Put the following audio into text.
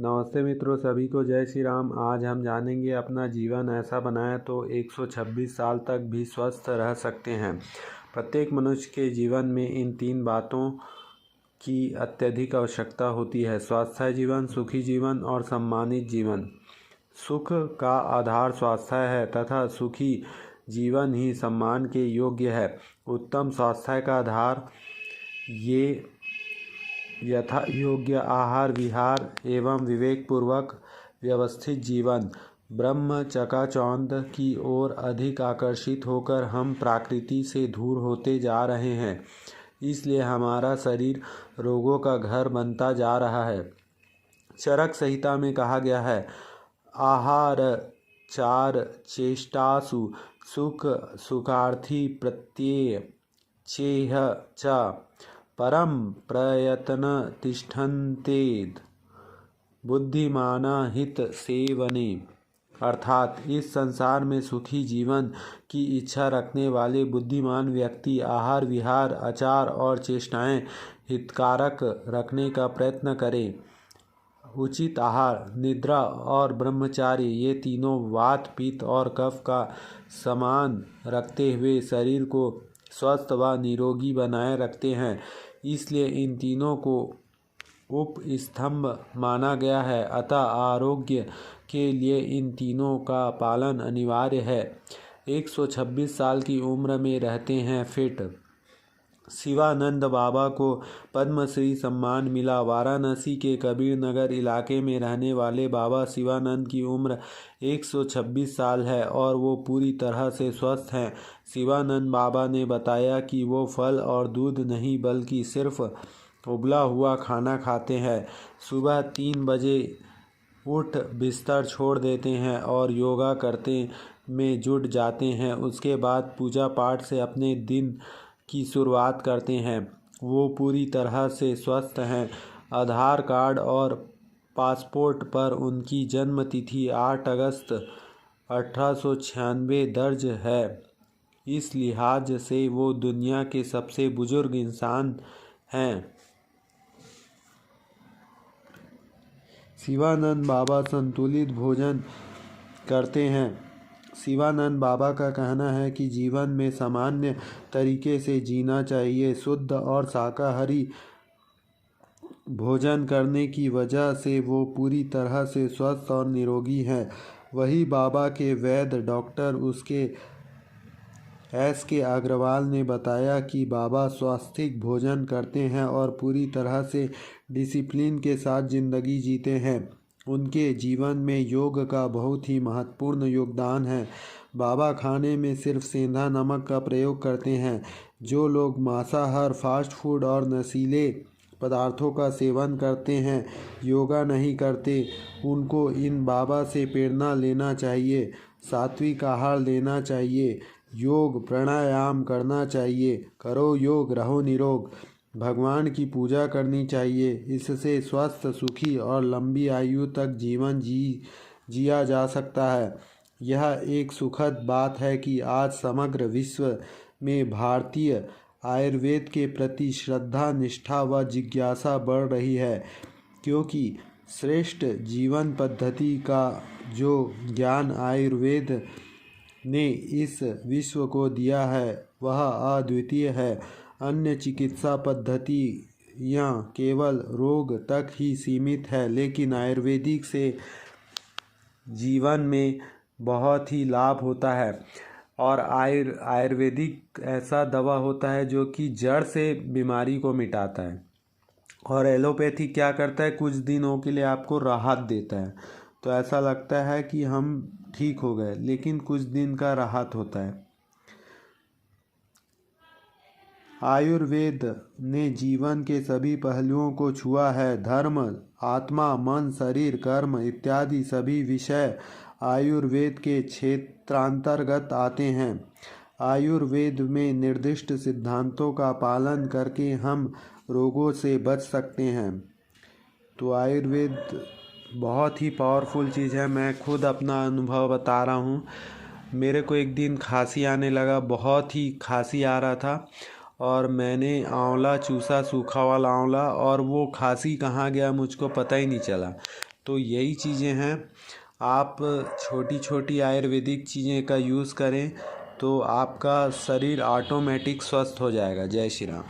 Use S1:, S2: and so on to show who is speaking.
S1: नमस्ते मित्रों, सभी को जय श्री राम। आज हम जानेंगे अपना जीवन ऐसा बनाएं तो 126 साल तक भी स्वस्थ रह सकते हैं। प्रत्येक मनुष्य के जीवन में इन 3 बातों की अत्यधिक आवश्यकता होती है: स्वास्थ्य जीवन, सुखी जीवन और सम्मानित जीवन। सुख का आधार स्वास्थ्य है तथा सुखी जीवन ही सम्मान के योग्य है। उत्तम स्वास्थ्य का आधार ये यथा योग्य आहार विहार एवं विवेकपूर्वक व्यवस्थित जीवन। ब्रह्म चकाचौंध की ओर अधिक आकर्षित होकर हम प्रकृति से दूर होते जा रहे हैं, इसलिए हमारा शरीर रोगों का घर बनता जा रहा है। चरक संहिता में कहा गया है, आहार चार चेष्टासु सुख सुखार्थी प्रत्यय चेह च परम प्रयत्न तिष्ठन्तेद बुद्धिमाना हित सेवने। अर्थात इस संसार में सुखी जीवन की इच्छा रखने वाले बुद्धिमान व्यक्ति आहार विहार आचार और चेष्टाएं हितकारक रखने का प्रयत्न करें। उचित आहार, निद्रा और ब्रह्मचार्य ये तीनों वात पित्त और कफ का समान रखते हुए शरीर को स्वस्थ व निरोगी बनाए रखते हैं। इसलिए इन तीनों को उपस्तंभ माना गया है। अतः आरोग्य के लिए इन तीनों का पालन अनिवार्य है। 126 साल की उम्र में रहते हैं फिट। शिवानंद बाबा को पद्मश्री सम्मान मिला। वाराणसी के कबीर नगर इलाके में रहने वाले बाबा शिवानंद की उम्र 126 साल है और वो पूरी तरह से स्वस्थ हैं। शिवानंद बाबा ने बताया कि वो फल और दूध नहीं बल्कि सिर्फ उबला हुआ खाना खाते हैं। सुबह 3 बजे उठ बिस्तर छोड़ देते हैं और योगा करते में जुट जाते हैं। उसके बाद पूजा पाठ से अपने दिन की शुरुआत करते हैं। वो पूरी तरह से स्वस्थ हैं। आधार कार्ड और पासपोर्ट पर उनकी जन्म तिथि 8 अगस्त 1896 दर्ज है। इस लिहाज से वो दुनिया के सबसे बुजुर्ग इंसान हैं। शिवानंद बाबा संतुलित भोजन करते हैं। शिवानंद बाबा का कहना है कि जीवन में सामान्य तरीके से जीना चाहिए। शुद्ध और शाकाहारी भोजन करने की वजह से वो पूरी तरह से स्वस्थ और निरोगी हैं। वही बाबा के वैद्य डॉक्टर उसके S.K. अग्रवाल ने बताया कि बाबा स्वास्थ्यिक भोजन करते हैं और पूरी तरह से डिसिप्लिन के साथ ज़िंदगी जीते हैं। उनके जीवन में योग का बहुत ही महत्वपूर्ण योगदान है। बाबा खाने में सिर्फ सेंधा नमक का प्रयोग करते हैं। जो लोग मांसाहार, फास्ट फूड और नशीले पदार्थों का सेवन करते हैं, योगा नहीं करते, उनको इन बाबा से प्रेरणा लेना चाहिए। सात्विक आहार लेना चाहिए, योग प्राणायाम करना चाहिए। करो योग, रहो निरोग। भगवान की पूजा करनी चाहिए। इससे स्वस्थ, सुखी और लंबी आयु तक जीवन जिया जा सकता है। यह एक सुखद बात है कि आज समग्र विश्व में भारतीय आयुर्वेद के प्रति श्रद्धा, निष्ठा व जिज्ञासा बढ़ रही है, क्योंकि श्रेष्ठ जीवन पद्धति का जो ज्ञान आयुर्वेद ने इस विश्व को दिया है वह अद्वितीय है। अन्य चिकित्सा पद्धतियाँ केवल रोग तक ही सीमित है, लेकिन आयुर्वेदिक से जीवन में बहुत ही लाभ होता है। और आयुर्वेदिक ऐसा दवा होता है जो कि जड़ से बीमारी को मिटाता है। और एलोपैथी क्या करता है, कुछ दिनों के लिए आपको राहत देता है, तो ऐसा लगता है कि हम ठीक हो गए, लेकिन कुछ दिन का राहत होता है। आयुर्वेद ने जीवन के सभी पहलुओं को छुआ है। धर्म, आत्मा, मन, शरीर, कर्म इत्यादि सभी विषय आयुर्वेद के क्षेत्रांतर्गत आते हैं। आयुर्वेद में निर्दिष्ट सिद्धांतों का पालन करके हम रोगों से बच सकते हैं। तो आयुर्वेद बहुत ही पावरफुल चीज़ है। मैं खुद अपना अनुभव बता रहा हूँ। मेरे को एक दिन खांसी आने लगा, बहुत ही खांसी आ रहा था और मैंने आंवला चूसा, सूखा वाला आंवला, और वो खांसी कहाँ गया मुझको पता ही नहीं चला। तो यही चीज़ें हैं, आप छोटी छोटी आयुर्वेदिक चीज़ें का यूज़ करें तो आपका शरीर ऑटोमेटिक स्वस्थ हो जाएगा। जय श्री राम।